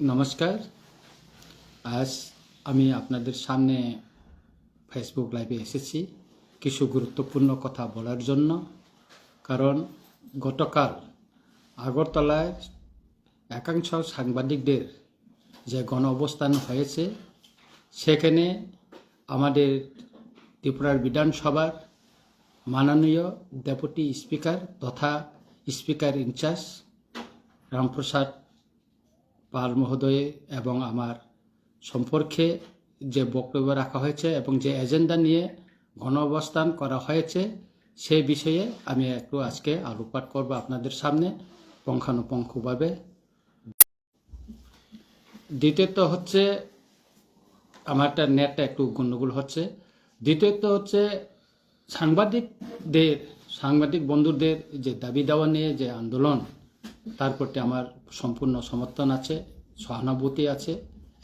নমস্কার। আজ আমি আপনাদের সামনে ফেসবুক লাইভে এসেছি কিছু গুরুত্বপূর্ণ কথা বলার জন্য। কারণ গতকাল আগরতলায় একাংশ সাংবাদিকদের যে গণ অবস্থান হয়েছে, সেখানে আমাদের ত্রিপুরার বিধানসভার মাননীয় ডেপুটি স্পিকার তথা স্পিকার ইনচার্জ রামপ্রসাদ পাল মহোদয় এবং আমার সম্পর্কে যে বক্তব্য রাখা হয়েছে এবং যে এজেন্ডা নিয়ে গণ অবস্থান করা হয়েছে, সেই বিষয়ে আমি একটু আজকে আলোকপাত করব আপনাদের সামনে পুঙ্খানুপুঙ্খভাবে। দ্বিতীয়ত হচ্ছে, আমারটা নেটটা একটু গণ্ডগোল হচ্ছে। দ্বিতীয়ত হচ্ছে সাংবাদিক বন্ধুদের যে দাবি দেওয়া নিয়ে যে আন্দোলন, তার প্রতি আমার সম্পূর্ণ সমর্থন আছে, সহানুভূতি আছে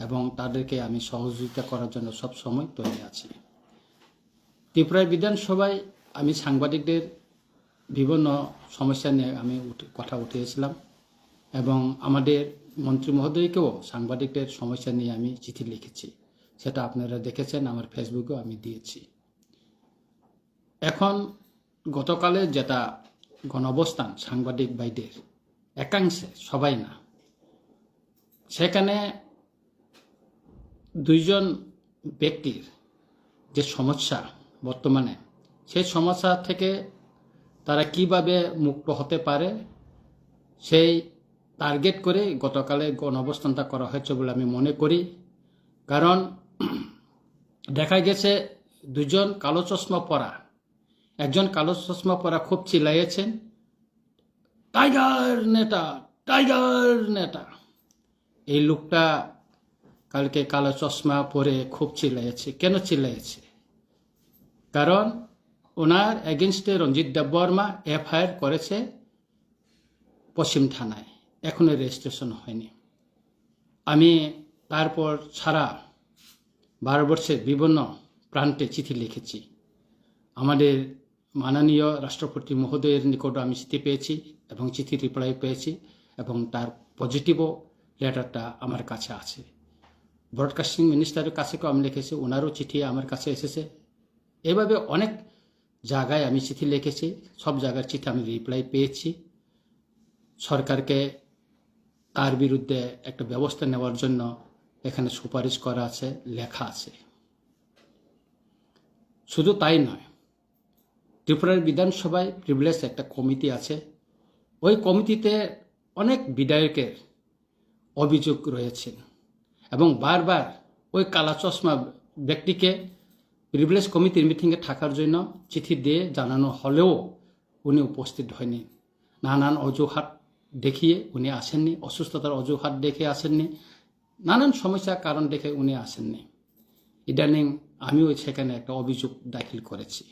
এবং তাদেরকে আমি সহযোগিতা করার জন্য সব সময় তৈরি আছি। ত্রিপুরা বিধানসভায় আমি সাংবাদিকদের বিভিন্ন সমস্যা নিয়ে আমি কথা উঠিয়েছিলাম এবং আমাদের মন্ত্রী মহোদয়কেও সাংবাদিকদের সমস্যা নিয়ে আমি চিঠি লিখেছি। সেটা আপনারা দেখেছেন, আমার ফেসবুকেও আমি দিয়েছি। এখন গতকালে যেটা গণঅবস্থান সাংবাদিক ভাইদের একাংশে, সবাই না, সেখানে দুইজন ব্যক্তির যে সমস্যা বর্তমানে, সেই সমস্যা থেকে তারা কিভাবে মুক্ত হতে পারে সেই টার্গেট করে গতকালে গণঅবস্থানটা করা হয়েছে বলে আমি মনে করি। কারণ দেখা গেছে দুজন কালো চশমা পরা, একজন কালো চশমা পরা খুব চিল্লাইয়েছেন, টাইগার নেতা, টাইগার নেতা। এই লোকটা কালকে কালো চশমা পরে খুব চিল্লাইছে। কেন চিল্লাইছে? কারণ ওনার এগেনস্টে রঞ্জিত দেববর্মা এফআইআর করেছে পশ্চিম থানায়, এখনো রেজিস্ট্রেশন হয়নি। আমি তারপর সারা ভারতবর্ষের বিভিন্ন প্রান্তে চিঠি লিখেছি। আমাদের মাননীয় রাষ্ট্রপতি মহোদয়ের নিকটও আমি চিঠি পেয়েছি এবং চিঠি রিপ্লাই পেয়েছি এবং তার পজিটিভও লেটারটা আমার কাছে আছে। ব্রডকাস্টিং মিনিস্টারের কাছেও আমি লিখেছি, ওনারও চিঠি আমার কাছে এসেছে। এভাবে অনেক জায়গায় আমি চিঠি লিখেছি, সব জায়গার চিঠি আমি রিপ্লাই পেয়েছি। সরকারকে তার বিরুদ্ধে একটা ব্যবস্থা নেওয়ার জন্য এখানে সুপারিশ করা আছে, লেখা আছে। শুধু তাই নয়, ত্রিপুরার বিধানসভায় প্রিভিলেজ একটা কমিটি আছে। ওই কমিটিতে অনেক বিধায়কের অভিযোগ রয়েছে এবং বারবার ওই কালা চশমা ব্যক্তিকে প্রিভিলেজ কমিটির মিটিংয়ে থাকার জন্য চিঠি দিয়ে জানানো হলেও উনি উপস্থিত হয়নি। নানান অজুহাত দেখিয়ে উনি আসেননি, অসুস্থতার অজুহাত দেখে আসেননি, নানান সমস্যার কারণ দেখে উনি আসেননি। ইদানিং আমিও সেখানে একটা অভিযোগ দাখিল করেছি।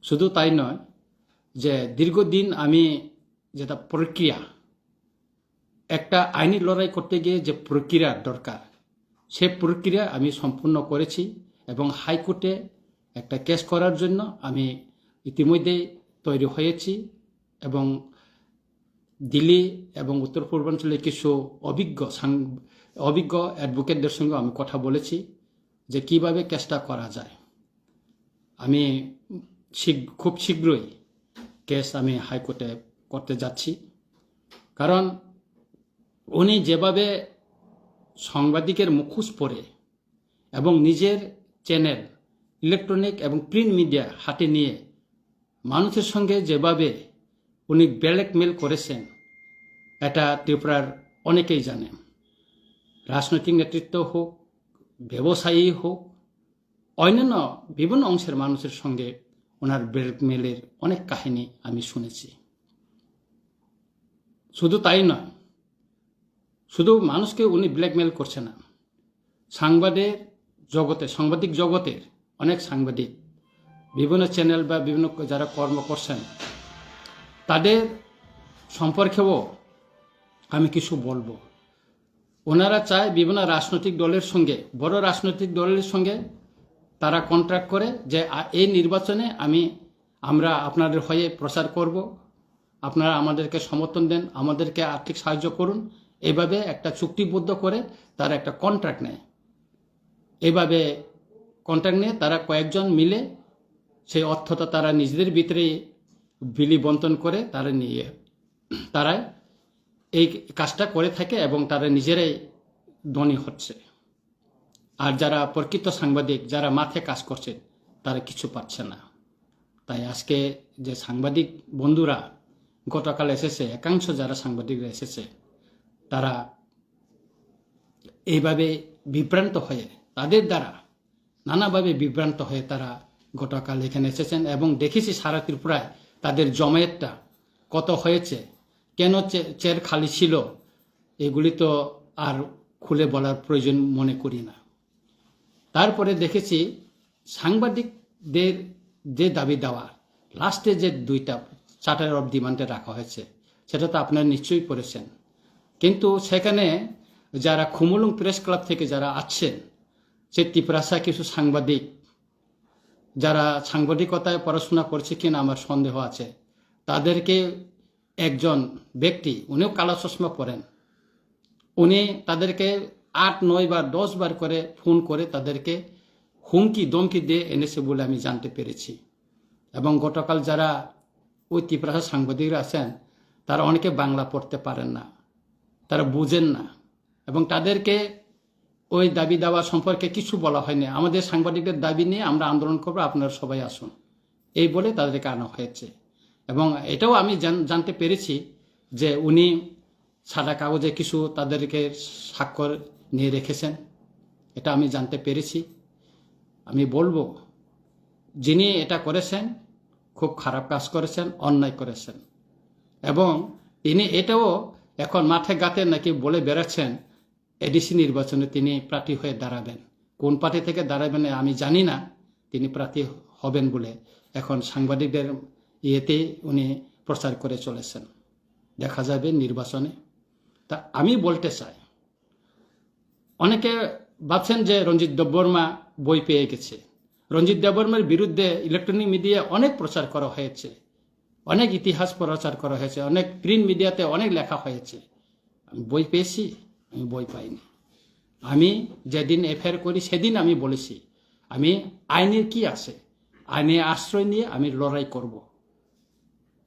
শুধু তাই নয়, যে দীর্ঘদিন আমি যেটা প্রক্রিয়া, একটা আইনি লড়াই করতে গিয়ে যে প্রক্রিয়া দরকার, সে প্রক্রিয়া আমি সম্পূর্ণ করেছি এবং হাইকোর্টে একটা কেস করার জন্য আমি ইতিমধ্যেই তৈরি হয়েছি এবং দিল্লি এবং উত্তর পূর্বাঞ্চলের কিছু অভিজ্ঞ অ্যাডভোকেটদের সঙ্গে আমি কথা বলেছি যে কিভাবে কেসটা করা যায়। আমি খুব শীঘ্রই কেস আমি হাইকোর্টে করতে যাচ্ছি। কারণ উনি যেভাবে সাংবাদিকের মুখোশ পরে এবং নিজের চ্যানেল, ইলেকট্রনিক এবং প্রিন্ট মিডিয়া হাতে নিয়ে মানুষের সঙ্গে যেভাবে উনি ব্ল্যাকমেল করেছেন, এটা ত্রিপুরার অনেকেই জানেন। রাজনৈতিক নেতৃত্ব হোক, ব্যবসায়ী হোক, অন্যান্য বিভিন্ন অংশের মানুষের সঙ্গে ওনার ব্ল্যাকমেলের অনেক কাহিনী আমি শুনেছি। শুধু তাই নয়, শুধু মানুষকে উনি ব্ল্যাকমেল করছে না, সাংবাদিক জগতের অনেক সাংবাদিক, বিভিন্ন চ্যানেল বা বিভিন্ন যারা কর্ম করছেন, তাদের সম্পর্কেও আমি কিছু বলবো। ওনারা চায় বিভিন্ন রাজনৈতিক দলের সঙ্গে, বড় রাজনৈতিক দলের সঙ্গে তারা কন্ট্রাক্ট করে যে এই নির্বাচনে আমরা আপনাদের হয়ে প্রচার করব, আপনারা আমাদেরকে সমর্থন দেন, আমাদেরকে আর্থিক সাহায্য করুন, এইভাবে একটা চুক্তিবদ্ধ করে তারা একটা কন্ট্রাক্ট নেয়। এইভাবে কন্ট্রাক্ট নিয়ে তারা কয়েকজন মিলে সেই অর্থটা তারা নিজেদের ভিতরে বিলি বন্টন করে তারা এই কাজটা করে থাকে এবং তারা নিজেরাই ধনী হচ্ছে। আর যারা প্রকৃত সাংবাদিক, যারা মাঠে কাজ করছে, তারা কিছু পাচ্ছে না। তাই আজকে যে সাংবাদিক বন্ধুরা গতকাল এসেছে, একাংশ যারা সাংবাদিকরা এসেছে, তারা এইভাবে বিভ্রান্ত হয়ে, তাদের দ্বারা নানাভাবে বিভ্রান্ত হয়ে তারা গতকাল এখানে এসেছেন। এবং দেখেছি সারা ত্রিপুরায় তাদের জমায়েতটা কত হয়েছে, কেন চেয়ার খালি ছিল, এগুলি তো আর খুলে বলার প্রয়োজন মনে করি না। তারপরে দেখেছি সাংবাদিকদের যে দাবি দেওয়া লাস্টে যে 2টা চার্টার অফ ডিমান্ডে রাখা হয়েছে, সেটা তো আপনারা নিশ্চয়ই পড়েছেন। কিন্তু সেখানে যারা খুমুলুং প্রেস ক্লাব থেকে যারা আছেন, সে ত্রিপুরাশা কিছু সাংবাদিক, যারা সাংবাদিকতায় পড়াশোনা করছে কিনা আমার সন্দেহ আছে, তাদেরকে একজন ব্যক্তি, উনিও কালো চশমা পরেন, উনি তাদেরকে 8, 9 বার 10 বার করে ফোন করে তাদেরকে হুমকি দমকি দিয়ে এনেছে বলে আমি জানতে পেরেছি। এবং গতকাল যারা ওই ত্রিপুরা সাংবাদিকরা আছেন, তারা অনেকে বাংলা পড়তে পারেন না, তারা বুঝেন না, এবং তাদেরকে ওই দাবি দেওয়া সম্পর্কে কিছু বলা হয়নি। আমাদের সাংবাদিকদের দাবি নিয়ে আমরা আন্দোলন করবো, আপনারা সবাই আসুন, এই বলে তাদেরকে আনা হয়েছে। এবং এটাও আমি জানতে পেরেছি যে উনি সাদা কাগজে কিছু তাদেরকে স্বাক্ষর নিয়ে রেখেছেন, এটা আমি জানতে পেরেছি। আমি বলবো, যিনি এটা করেছেন খুব খারাপ কাজ করেছেন, অন্যায় করেছেন। এবং তিনি এটাও এখন মাঠে গাতে নাকি বলে বেড়াচ্ছেন এডিসি নির্বাচনে তিনি প্রার্থী হয়ে দাঁড়াবেন। কোন পার্টি থেকে দাঁড়াবেন আমি জানি না, তিনি প্রার্থী হবেন বলে এখন সাংবাদিকদের ইয়েতে উনি প্রচার করে চলেছেন। দেখা যাবে নির্বাচনে। তা আমি বলতে চাই, অনেকে ভাবছেন যে রঞ্জিত দেববর্মা বই পেয়ে গেছে। রঞ্জিত দেববর্মার বিরুদ্ধে ইলেকট্রনিক মিডিয়া অনেক প্রচার করা হয়েছে, অনেক ইতিহাস প্রচার করা হয়েছে, অনেক প্রিন্ট মিডিয়াতে অনেক লেখা হয়েছে। আমি বই পেয়েছি? আমি বই পাইনি। আমি যেদিন এফআইআর করি সেদিন আমি বলেছি আমি আইনের কি আছে, আইনে আশ্রয় নিয়ে আমি লড়াই করব।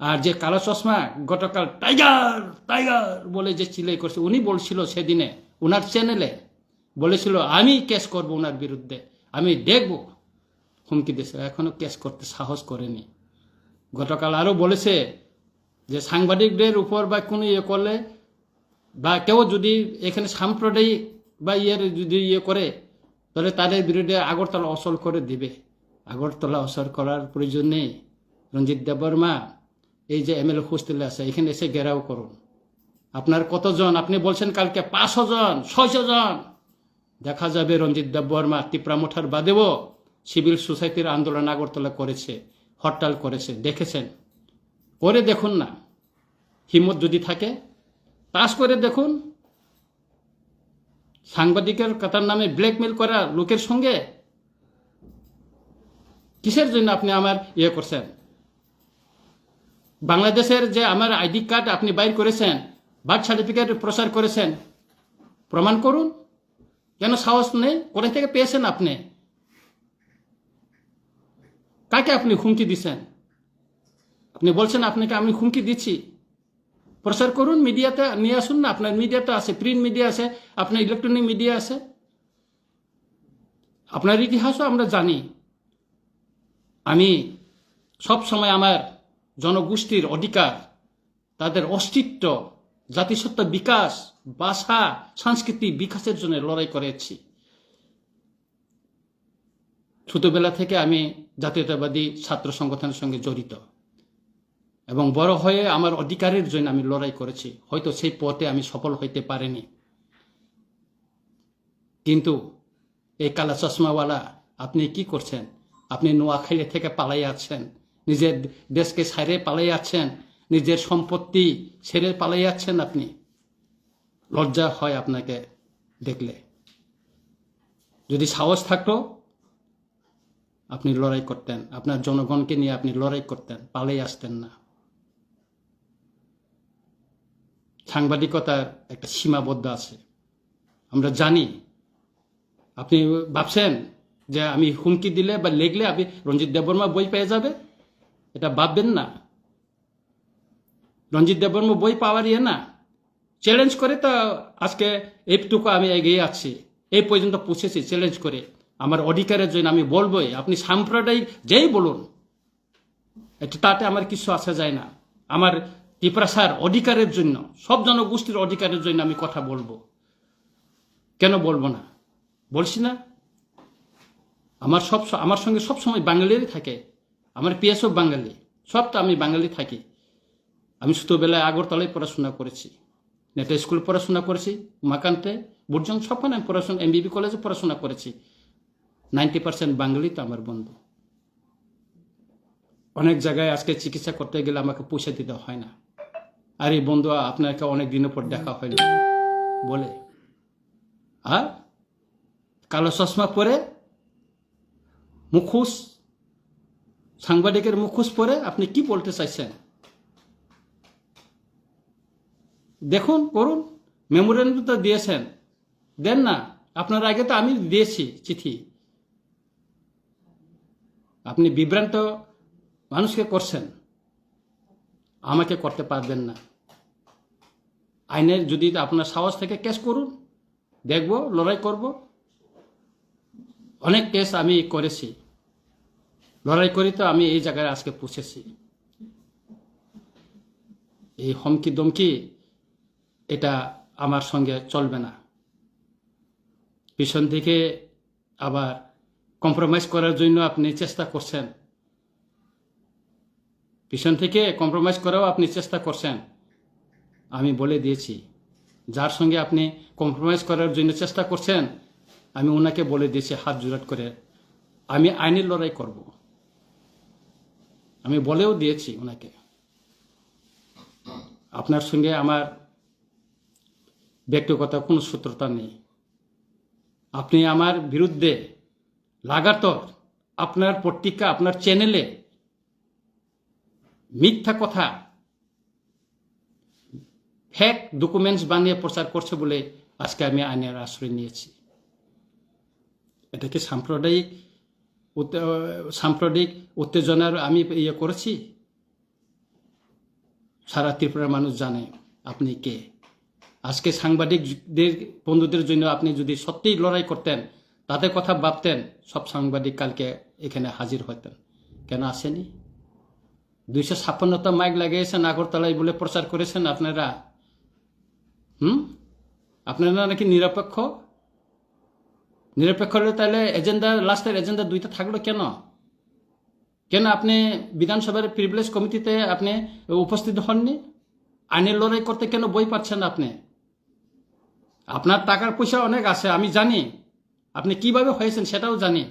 আর যে কালো চশমা গতকাল টাইগার টাইগার বলে যে চিলাই করছে, উনি বলছিল সেদিনে ওনার চ্যানেলে, বলেছিল আমি কেস করব ওনার বিরুদ্ধে, আমি দেখব, হুমকি দিয়েছে। এখনো কেস করতে সাহস করেনি। গতকাল আরো বলেছে যে সাংবাদিকদের উপর বা কোনো ইয়ে করলে বা কেউ যদি এখানে সাম্প্রদায়িক বা যদি করে, তাহলে তাদের বিরুদ্ধে আগরতলা অচল করে দিবে। আগরতলা অচল করার প্রয়োজন নেই। রঞ্জিত দেববর্মা এই যে এমএলএ হোস্টেলে আছে, এখানে এসে ঘেরাও করুন। আপনার কতজন? আপনি বলছেন কালকে 500 জন 600 জন। দেখা যাবে রঞ্জিত দেববর্মা ত্রিপুরামঠার বাদেও সিভিল সোসাইটির আন্দোলন আগরতলা করেছে, হরতাল করেছে, দেখেছেন। করে দেখুন না, হিম্মত যদি থাকে পাস করে দেখুন। সাংবাদিকের কথার নামে ব্ল্যাকমেল করা লোকের সঙ্গে কিসের জন্য আপনি আমার ইয়ে করছেন? বাংলাদেশের যে আমার আইডি কার্ড আপনি বাইর করেছেন, বার্থ সার্টিফিকেট প্রচার করেছেন, প্রমাণ করুন। কেন সাহস নেই? কোথা থেকে পেয়েছেন আপনি? কাকে আপনি হুমকি দিচ্ছেন? আপনি বলছেন আপনাকে আমি হুমকি দিচ্ছি, প্রচার করুন, মিডিয়াতে নিয়ে আসুন না। আপনার মিডিয়াতে আছে, প্রিন্ট মিডিয়া আছে, আপনার ইলেকট্রনিক মিডিয়া আছে, আপনার ইতিহাসও আমরা জানি। আমি সব সময় আমার জনগোষ্ঠীর অধিকার, তাদের অস্তিত্ব, জাতিসত্তা বিকাশ, ভাষা সংস্কৃতি বিকাশের জন্য লড়াই করেছি। ছোটবেলা থেকে আমি জাতীয়তাবাদী ছাত্র সংগঠনের সঙ্গে জড়িত এবং বড় হয়ে আমার অধিকারের জন্য আমি লড়াই করেছি। হয়তো সেই পথে আমি সফল হইতে পারিনি, কিন্তু এই কালা চশমাওয়ালা আপনি কি করছেন? আপনি নোয়াখালী থেকে পালাই আছেন, নিজের দেশকে ছেড়ে পালাই আছেন, নিজের সম্পত্তি ছেড়ে পালাই আছেন। আপনি লজ্জা হয় আপনাকে দেখলে। যদি সাহস থাকতো আপনি লড়াই করতেন, আপনার জনগণকে নিয়ে আপনি লড়াই করতেন, পালাই আসতেন না। সাংবাদিকতার একটা সীমাবদ্ধ আছে, আমরা জানি। আপনি ভাবছেন যে আমি হুমকি দিলে বা লিখলে আপনি রঞ্জিত দেববর্মা বই পেয়ে যাবে, এটা ভাববেন না। রঞ্জিত দেববর্মা বই পাওয়ার না, চ্যালেঞ্জ করে তো আজকে এইটুকু আমি এগিয়ে আছি, এই পর্যন্ত পৌঁছেছি চ্যালেঞ্জ করে। আমার অধিকারের জন্য আমি বলবোই, আপনি সাম্প্রদায়িক যেই বলুন, তাতে আমার কিছু আসা যায় না। আমার ত্রিপুরার অধিকারের জন্য, সব জনগোষ্ঠীর অধিকারের জন্য আমি কথা বলবো, কেন বলবো না? বলছি না, আমার সঙ্গে সবসময় বাঙালিরই থাকে, আমার পিএসও বাঙালি, সব তো আমি বাঙালি থাকি। আমি ছোটবেলায় আগরতলায় পড়াশোনা করেছি, নেতা স্কুল পড়াশোনা করেছি, উমাকান্তে, বুর্জং, সবখানে আমি পড়াশোনা, এমবিবি কলেজে পড়াশোনা করেছি। 90% বাঙালি তো আমার বন্ধু। অনেক জায়গায় আজকে চিকিৎসা করতে গেলে আমাকে পয়সা দিতে হয় না। আর এই বন্ধু আপনাকে অনেক দিনের পর দেখা হইল বলে, আর কালো চশমা পরে, মুখোশ, সাংবাদিকের মুখোশ পরে আপনি কি বলতে চাইছেন? দেখুন, করুন, মেমোরেন্ডাম তো দিয়েছেন, দেন না। আপনার আগে তো আমি দিয়েছি চিঠি। আপনি বিভ্রান্ত মানুষকে করছেন, আমাকে করতে পারবেন না। আইনের যদি আপনার সাহস থেকে কেস করুন, দেখব, লড়াই করব। অনেক কেস আমি করেছি, লড়াই করি তো আমি এই জায়গায় আজকে পৌঁছেছি। এই হুমকি দমকি এটা আমার সঙ্গে চলবে না। পিছন থেকে আবার কম্প্রোমাইজ করার জন্য আপনি চেষ্টা করছেন, পিছন থেকে কম্প্রোমাইজ করাও আপনি চেষ্টা করছেন। আমি বলে দিয়েছি, যার সঙ্গে আপনি কম্প্রোমাইজ করার জন্য চেষ্টা করছেন, আমি ওনাকে বলে দিয়েছি হাত জোড়াট করে, আমি আইনের লড়াই করব। আমি বলেও দিয়েছি ওনাকে, আপনার সঙ্গে আমার ব্যক্তিগত কোনো শত্রুতা নেই। আপনি আমার বিরুদ্ধে লাগাতার আপনার পত্রিকা, আপনার চ্যানেলে মিথ্যা কথা, ফেক ডকুমেন্টস বানিয়ে প্রচার করছে বলে আজকে আমি আইনের আশ্রয় নিয়েছি। এটা কি সাম্প্রদায়িক উত্তেজনার আমি ইয়ে করেছি? সারা ত্রিপুরার মানুষ জানে আপনি কে। আজকে সাংবাদিকদের বন্ধুদের জন্য আপনি যদি সত্যিই লড়াই করতেন, তাদের কথা ভাবতেন, সব সাংবাদিক কালকে এখানে হাজির হতেন। কেন আসেনি? 256টা মাইক লাগিয়েছেন আগরতলায় বলে প্রচার করেছেন আপনারা। আপনারা নাকি নিরপেক্ষ হলে তাহলে এজেন্ডা, লাস্টের এজেন্ডা 2টা থাকলো কেন? কেন আপনি বিধানসভার প্রিভিলেজ কমিটিতে আপনি উপস্থিত হননি? আইনের লড়াই করতে কেন বই পাচ্ছেন আপনি? আপনার টাকার পয়সা অনেক আছে, আমি জানি। আপনি কিভাবে হয়েছেন সেটাও জানি।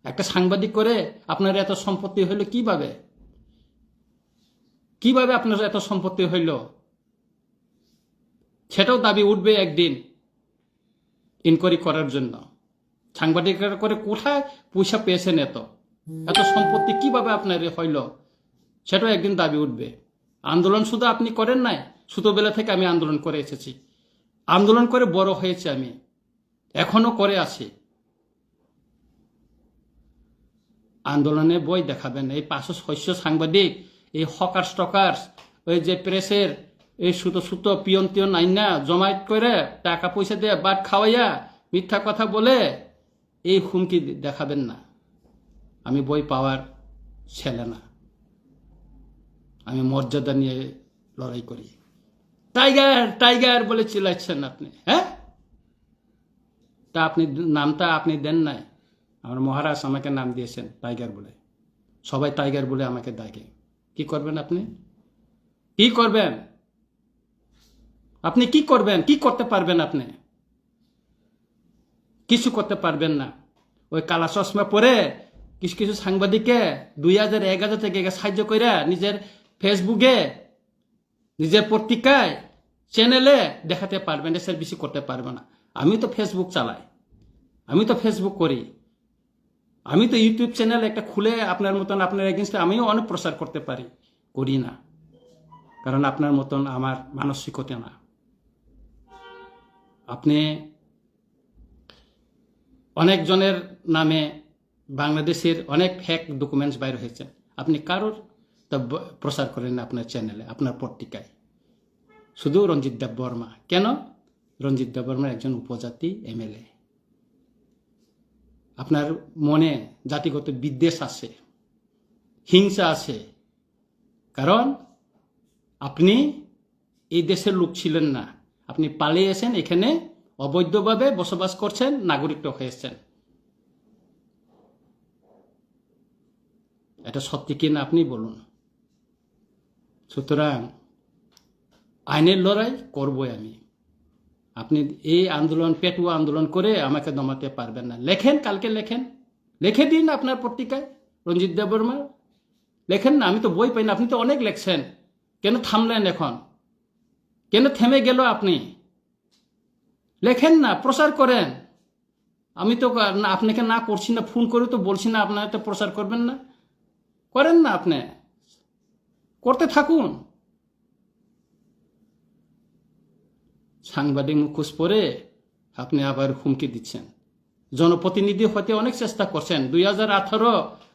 একটা সাংবাদিক করে আপনার এত সম্পত্তি হইল কিভাবে? কিভাবে আপনার এত সম্পত্তি হইল? সেটাও দাবি উঠবে একদিন ইনকোয়ারি করার জন্য। সাংবাদিকরা করে কোথায় পয়সা পেয়েছেন, এত সম্পত্তি কিভাবে আপনার হইল, সেটাও একদিন দাবি উঠবে। আন্দোলন শুধু আপনি করেন নাই, ছোটবেলা থেকে আমি আন্দোলন করে এসেছি, আন্দোলন করে বড় হয়েছে, আমি এখনো করে আছি। আন্দোলনে বই দেখাবেন। এই 500-600 সাংবাদিক, এই হকার্স টকার্স, ওই যে প্রেসের এই সুতো পিয়ন টিয়ন আইনা জমায়েত করে টাকা পয়সা দিয়ে বাদ খাওয়াইয়া মিথ্যা কথা বলে এই হুমকি দেখাবেন না। আমি বই পাওয়ার ছেলে না, আমি মর্যাদা নিয়ে লড়াই করি। টাইগার টাইগার বলে চিল্লাচ্ছেন আপনি, হ্যাঁ? তা আপনি নামটা আপনি দেন নাই, আমার মহারাজ আমাকে নাম দিয়েছেন টাইগার বলে। সবাই টাইগার বলে আমাকে ডাকে। কি করবেন আপনি? কি করবেন আপনি? কি করবেন? কি করতে পারবেন আপনি? কিছু করতে পারবেন না। ওই কালা চশমা পরে কিছু কিছু সাংবাদিককে 2000-1000 থেকে সাহায্য করে নিজের ফেসবুকে, নিজের পত্রিকায়, চ্যানেলে দেখাতে পারবেন, এসের বেশি করতে পারবে না। আমি তো ফেসবুক চালাই, আমি তো ফেসবুক করি, আমি তো ইউটিউব চ্যানেল একটা খুলে আপনার মতন আপনার এগেনস্টে আমিও অনেক প্রচার করতে পারি, করি না। কারণ আপনার মতন আমার মানসিকতা না। আপনি অনেকজনের নামে বাংলাদেশের অনেক ফেক ডকুমেন্টস বাইর হয়েছে, আপনি কারোর তা প্রচার করেন না আপনার চ্যানেলে, আপনার পত্রিকায়। শুধু রঞ্জিত দেববর্মা। কেন? রঞ্জিত দেববর্মা একজন উপজাতি এমএলএ। আপনার মনে জাতিগত বিদ্বেষ আছে, হিংসা আছে, কারণ আপনি এই দেশের লোক ছিলেন না। আপনি পালিয়ে এসেন, এখানে অবৈধভাবে বসবাস করছেন, নাগরিক হয়েছেন। এটা সত্যি কিনা আপনি বলুন। সুতরাং আইনের লড়াই করবই আমি। আপনি এই আন্দোলন, পেটুয়া আন্দোলন করে আমাকে দমাতে পারবেন না। লেখেন, কালকে লেখেন, লিখে দিন আপনার পত্রিকায় রঞ্জিত দেববর্মা। লেখেন না, আমি তো বই পাই না। আপনি তো অনেক লেখছেন, কেন থামলেন এখন? কেন থেমে গেল আপনি? লেখেন না, প্রচার করেন। আমি তো আপনাকে না করছি না, ফোন করে তো বলছি না আপনারা তো প্রচার করবেন না। করেন না, আপনি করতে থাকুন। সাংবাদিক মুখোশ পরে আপনি আবার হুমকি দিচ্ছেন। জনপ্রতিনিধি হতে অনেক চেষ্টা করছেন, 2018,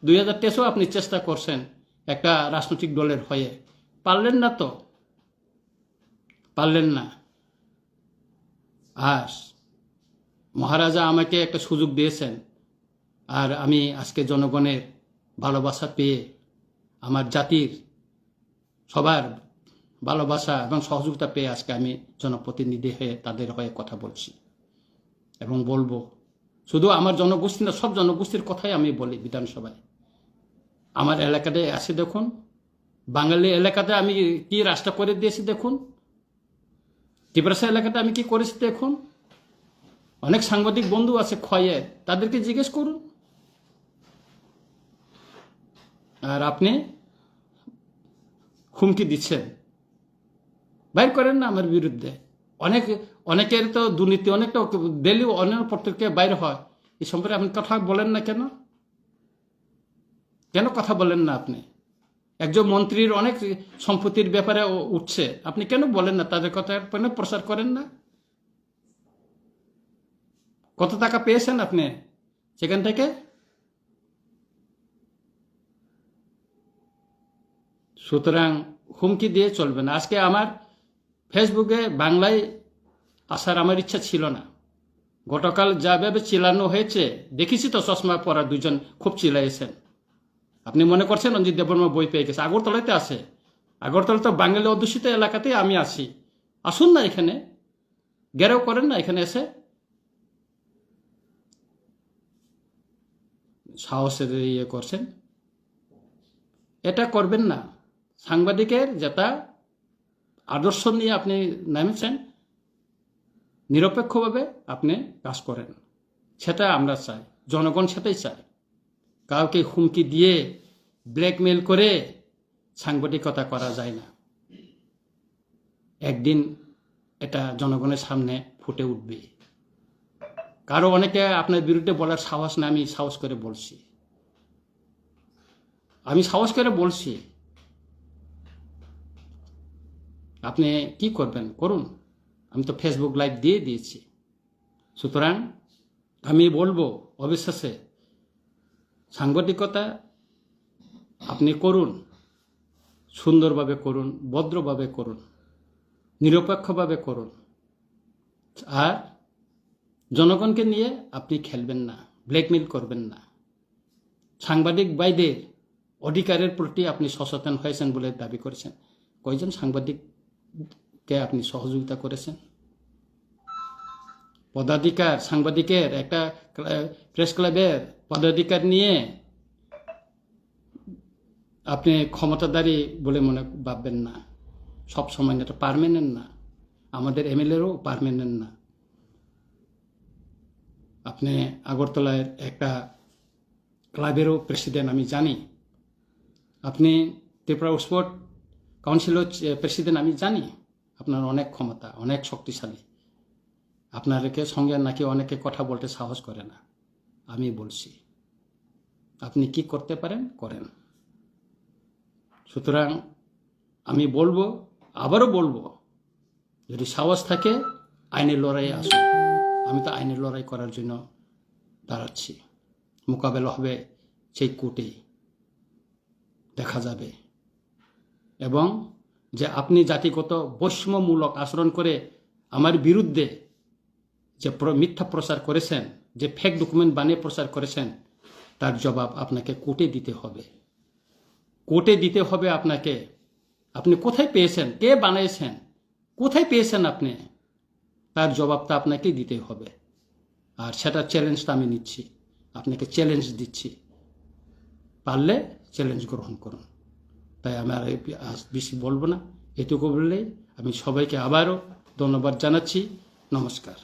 2023 আপনি চেষ্টা করছেন একটা রাজনৈতিক দলের হয়ে। পারলেন না তো, পারলেন না। আর মহারাজা আমাকে একটা সুযোগ দিয়েছেন, আর আমি আজকে জনগণের ভালোবাসা পেয়ে, আমার জাতির সবার ভালোবাসা এবং সহযোগিতা পেয়ে আজকে আমি জনপ্রতিনিধি হয়ে তাদের হয়ে কথা বলছি এবং বলবো। শুধু আমার জনগোষ্ঠী না, সব জনগোষ্ঠীর কথাই আমি বলি বিধানসভায়। আমার এলাকাতে আছে দেখুন, বাঙালি এলাকাতে আমি কি রাস্তা করে দিয়েছি দেখুন, ত্রিপুরা এলাকাতে আমি কি করেছি দেখুন। অনেক সাংবাদিক বন্ধু আছে ক্ষয়ে, তাদেরকে জিজ্ঞেস করুন। আর আপনি হুমকি দিচ্ছেন, বাইর করেন না আমার বিরুদ্ধে। অনেকের তো দুর্নীতি, অনেকটা ডেলি অন্যান্য পত্রিকায় বাইর হয়। এই সম্পর্কে আপনি কথা বলেন না কেন? কেন কথা বলেন না আপনি? একজন মন্ত্রীর অনেক সম্পত্তির ব্যাপারে উঠছে, আপনি কেন বলেন না? তাদের কথা কেন প্রচার করেন না? কত টাকা পেয়েছেন আপনি সেখান থেকে? সুতরাং হুমকি দিয়ে চলবে না। আজকে আমার ফেসবুকে বাংলায় আসার আমার ইচ্ছা ছিল না। গতকাল যাভাবে চিল্লানো হয়েছে দেখেছি তো, চশমা পরা দুজন খুব চিল্লাইছেন। আপনি মনে করছেন রঞ্জিত দেববর্মা বই পেয়ে গেছে? আগরতলাতে আছে। আগরতলা তো বাঙালি অধ্যুষিত এলাকাতে আমি আছি। আসুন না এখানে, গেরাও করেন না এখানে এসে। সাহসের ইয়ে করছেন, এটা করবেন না। সাংবাদিকের যেটা আদর্শ নিয়ে আপনি নেমেছেন, নিরপেক্ষভাবে আপনি কাজ করেন, সেটা আমরা চাই, জনগণ সেটাই চায়। কাউকে হুমকি দিয়ে ব্ল্যাকমেল করে সাংবাদিকতা করা যায় না। একদিন এটা জনগণের সামনে ফুটে উঠবে। কারো অনেকে আপনার বিরুদ্ধে বলার সাহস না, আমি সাহস করে বলছি। আমি সাহস করে বলছি। আপনি কি করবেন করুন, আমি তো ফেসবুক লাইভ দিয়ে দিয়েছি। সুতরাং আমি বলবো, অবিশ্বাসে সাংবাদিকতা আপনি করুন, সুন্দরভাবে করুন, ভদ্রভাবে করুন, নিরপেক্ষভাবে করুন। আর জনগণকে নিয়ে আপনি খেলবেন না, ব্ল্যাকমেল করবেন না। সাংবাদিক ভাইদের অধিকারের প্রতি আপনি সচেতন হয়েছেন বলে দাবি করেছেন। কয়জন সাংবাদিককে আপনি সহযোগিতা করেছেন? পদাধিকার, সাংবাদিকের একটা প্রেস ক্লাবের পদাধিকার নিয়ে আপনি ক্ষমতাধারী বলে মনে ভাববেন না। সব সময় এটা পার্মানেন্ট না, আমাদের এমএলএরও পার্মানেন্ট না। আপনি আগরতলার একটা ক্লাবেরও প্রেসিডেন্ট আমি জানি, আপনি ত্রিপুরা স্পোর্ট কাউন্সিলও প্রেসিডেন্ট আমি জানি। আপনার অনেক ক্ষমতা, অনেক শক্তিশালী। আপনাদেরকে সঙ্গে নাকি অনেকে কথা বলতে সাহস করে না। আমি বলছি আপনি কি করতে পারেন করেন। সুতরাং আমি বলবো আবারও বলবো, যদি সাহস থাকে আইনের লড়াইয়ে আসুন। আমি তো আইনের লড়াই করার জন্য দাঁড়াচ্ছি। মোকাবেলা হবে সেই কোর্টে, দেখা যাবে। এবং যে আপনি জাতিগত বৈষম্যমূলক আচরণ করে আমার বিরুদ্ধে যে মিথ্যা প্রচার করেছেন, যে ফেক ডকুমেন্ট বানিয়ে প্রচার করেছেন, তার জবাব আপনাকে কোর্টে দিতে হবে। কোর্টে দিতে হবে আপনাকে। আপনি কোথায় পেয়েছেন, কে বানিয়েছেন, কোথায় পেয়েছেন আপনি, তার জবাবটা আপনাকে দিতে হবে। আর সেটা চ্যালেঞ্জটা আমি নিচ্ছি, আপনাকে চ্যালেঞ্জ দিচ্ছি। পারলে চ্যালেঞ্জ গ্রহণ করুন। তাই আমি আর বেশি বলবো না, এটুকু বললেই আমি সবাইকে আবারও ধন্যবাদ জানাচ্ছি। নমস্কার।